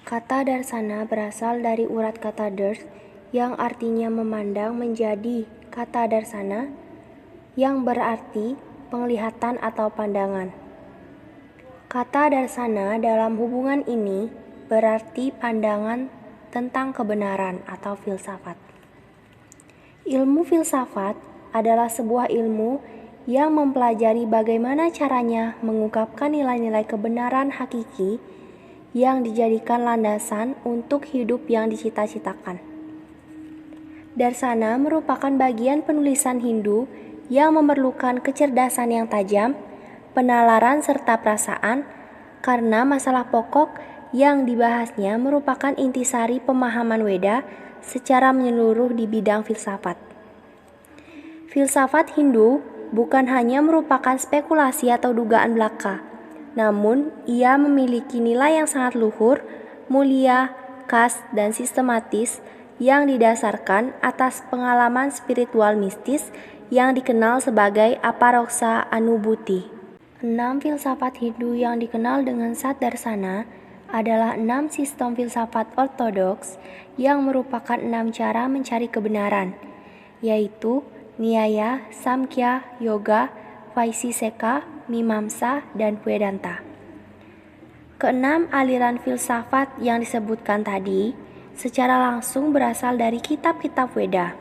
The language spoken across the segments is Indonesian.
Kata darsana berasal dari urat kata dars yang artinya memandang menjadi kata darsana yang berarti penglihatan atau pandangan. Kata darsana dalam hubungan ini berarti pandangan tentang kebenaran atau filsafat. Ilmu filsafat adalah sebuah ilmu yang mempelajari bagaimana caranya mengungkapkan nilai-nilai kebenaran hakiki yang dijadikan landasan untuk hidup yang dicita-citakan. Darsana merupakan bagian penulisan Hindu yang memerlukan kecerdasan yang tajam, penalaran serta perasaan, karena masalah pokok yang dibahasnya merupakan intisari pemahaman Weda secara menyeluruh di bidang filsafat. Filsafat Hindu bukan hanya merupakan spekulasi atau dugaan belaka, namun ia memiliki nilai yang sangat luhur, mulia, khas, dan sistematis yang didasarkan atas pengalaman spiritual mistis yang dikenal sebagai aparoksa anubuti. 6 filsafat Hindu yang dikenal dengan Sat Darsana adalah 6 sistem filsafat ortodoks yang merupakan 6 cara mencari kebenaran, yaitu Nyaya, Samkhya, Yoga, Vaisesika, Mimamsa, dan Vedanta. Keenam aliran filsafat yang disebutkan tadi secara langsung berasal dari kitab-kitab Weda.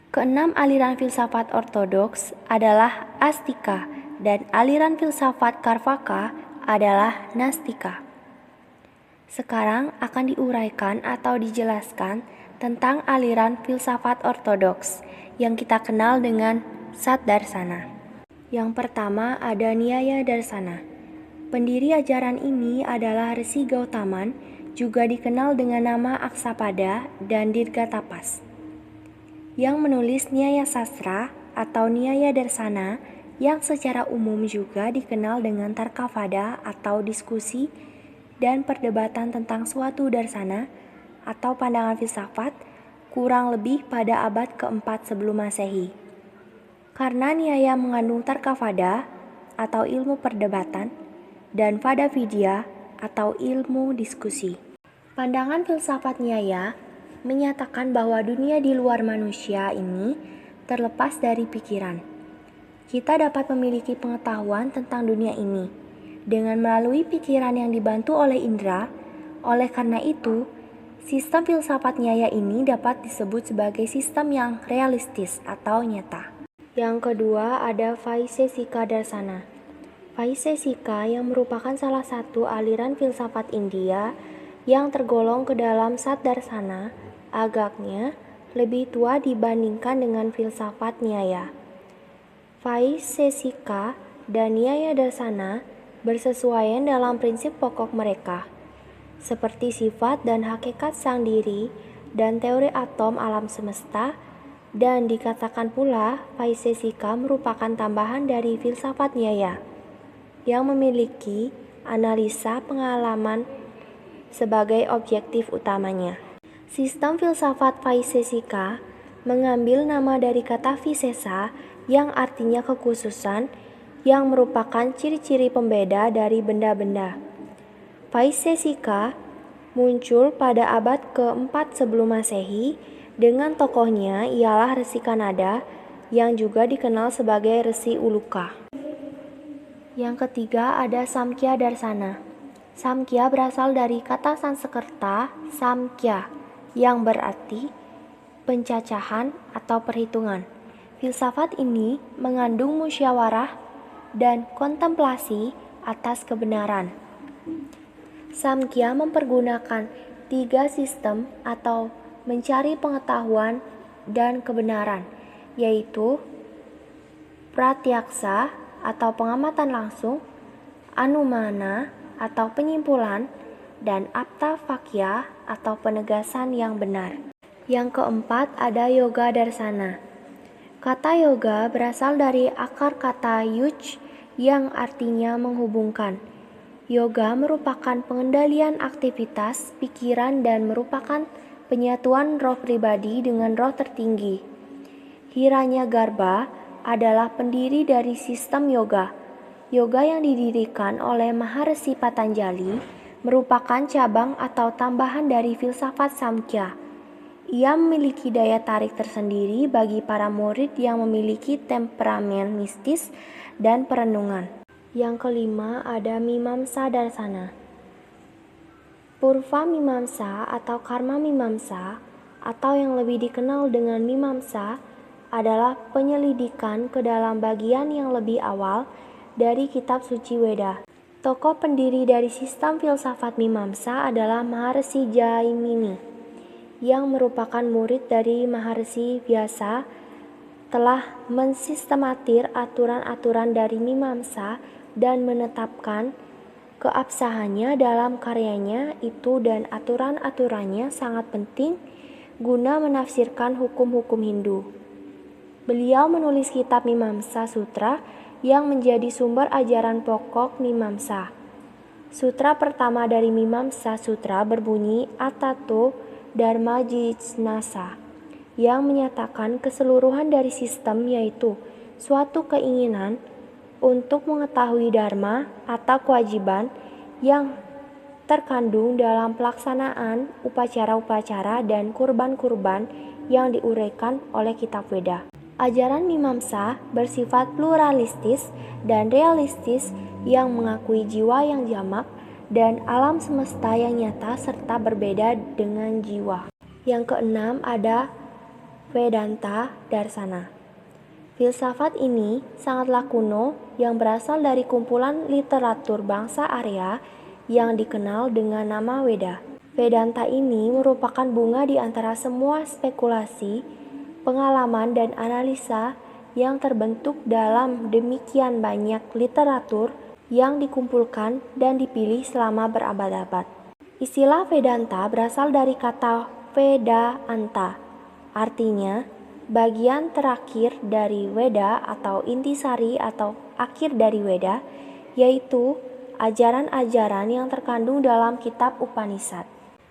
Keenam aliran filsafat ortodoks adalah Astika dan aliran filsafat Karvaka adalah Nastika. Sekarang akan diuraikan atau dijelaskan tentang aliran filsafat ortodoks yang kita kenal dengan Sat Darsana. Yang pertama ada Nyaya Darsana. Pendiri ajaran ini adalah Resi Gautaman, juga dikenal dengan nama Aksapada dan Dirgatapas, yang menulis Nyaya Sastra atau Nyaya Darsana yang secara umum juga dikenal dengan Tarkavada atau diskusi dan perdebatan tentang suatu darsana atau pandangan filsafat kurang lebih pada abad keempat sebelum Masehi. Karena Nyaya mengandung Tarkavada atau ilmu perdebatan dan Vadavidya atau ilmu diskusi. Pandangan filsafat Nyaya menyatakan bahwa dunia di luar manusia ini terlepas dari pikiran. Kita dapat memiliki pengetahuan tentang dunia ini dengan melalui pikiran yang dibantu oleh indera. Oleh karena itu, sistem filsafat Nyaya ini dapat disebut sebagai sistem yang realistis atau nyata. Yang kedua ada Vaisesika Darsana. Vaisesika yang merupakan salah satu aliran filsafat India yang tergolong ke dalam Sat Darsana, agaknya lebih tua dibandingkan dengan filsafat Nyaya. Vaisesika dan Nyaya Darsana bersesuaian dalam prinsip pokok mereka, seperti sifat dan hakikat sang diri dan teori atom alam semesta, dan dikatakan pula Vaisesika merupakan tambahan dari filsafat Nyaya yang memiliki analisa pengalaman sebagai objektif utamanya. Sistem filsafat Vaisesika mengambil nama dari kata visesa yang artinya kekhususan, yang merupakan ciri-ciri pembeda dari benda-benda. Vaisesika muncul pada abad keempat sebelum Masehi dengan tokohnya ialah Resi Kanada yang juga dikenal sebagai Resi Uluka. Yang ketiga ada Samkhya Darsana. Samkhya berasal dari kata Sanskerta Samkhya yang berarti pencacahan atau perhitungan. Filsafat ini mengandung musyawarah dan kontemplasi atas kebenaran. Samkhya mempergunakan 3 sistem atau mencari pengetahuan dan kebenaran, yaitu pratyaksa atau pengamatan langsung, anumana atau penyimpulan, dan aptavakya atau penegasan yang benar. Yang keempat ada Yoga Darsana. Kata yoga berasal dari akar kata yuj yang artinya menghubungkan. Yoga merupakan pengendalian aktivitas pikiran dan merupakan penyatuan roh pribadi dengan roh tertinggi. Hiranyagarbha adalah pendiri dari sistem yoga. Yoga yang didirikan oleh Maharesi Patanjali merupakan cabang atau tambahan dari filsafat Samkhya. Ia memiliki daya tarik tersendiri bagi para murid yang memiliki temperamen mistis dan perenungan. Yang kelima ada Mimamsa Darsana. Purva Mimamsa atau Karma Mimamsa, atau yang lebih dikenal dengan Mimamsa, adalah penyelidikan ke dalam bagian yang lebih awal dari kitab suci Weda. Tokoh pendiri dari sistem filsafat Mimamsa adalah Maharshi Jaimini, yang merupakan murid dari Maharshi Vyasa, telah mensistematir aturan-aturan dari Mimamsa dan menetapkan keabsahannya dalam karyanya itu, dan aturan-aturannya sangat penting guna menafsirkan hukum-hukum Hindu. Beliau menulis kitab Mimamsa Sutra yang menjadi sumber ajaran pokok Mimamsa. Sutra pertama dari Mimamsa Sutra berbunyi Atato Dharma Jijnasa, yang menyatakan keseluruhan dari sistem, yaitu suatu keinginan untuk mengetahui dharma atau kewajiban yang terkandung dalam pelaksanaan upacara-upacara dan kurban-kurban yang diuraikan oleh kitab Weda. Ajaran Mimamsa bersifat pluralistis dan realistis yang mengakui jiwa yang jamak dan alam semesta yang nyata serta berbeda dengan jiwa. Yang keenam ada Vedanta Darsana. Filsafat ini sangatlah kuno yang berasal dari kumpulan literatur bangsa Arya yang dikenal dengan nama Weda. Vedanta ini merupakan bunga di antara semua spekulasi, pengalaman, dan analisa yang terbentuk dalam demikian banyak literatur yang dikumpulkan dan dipilih selama berabad-abad. Istilah Vedanta berasal dari kata Veda Anta, artinya bagian terakhir dari Weda atau intisari atau akhir dari Weda, yaitu ajaran-ajaran yang terkandung dalam kitab Upanishad.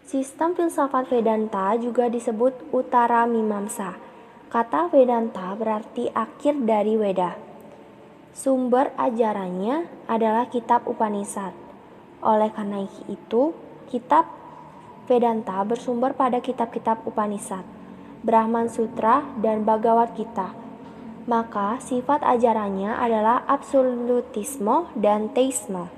Sistem filsafat Vedanta juga disebut Uttara Mimamsa. Kata Vedanta berarti akhir dari Weda. Sumber ajarannya adalah kitab Upanishad. Oleh karena itu, kitab Vedanta bersumber pada kitab-kitab Upanishad, Brahman Sutra, dan Bhagavad Gita. Maka sifat ajarannya adalah absolutisme dan teisme.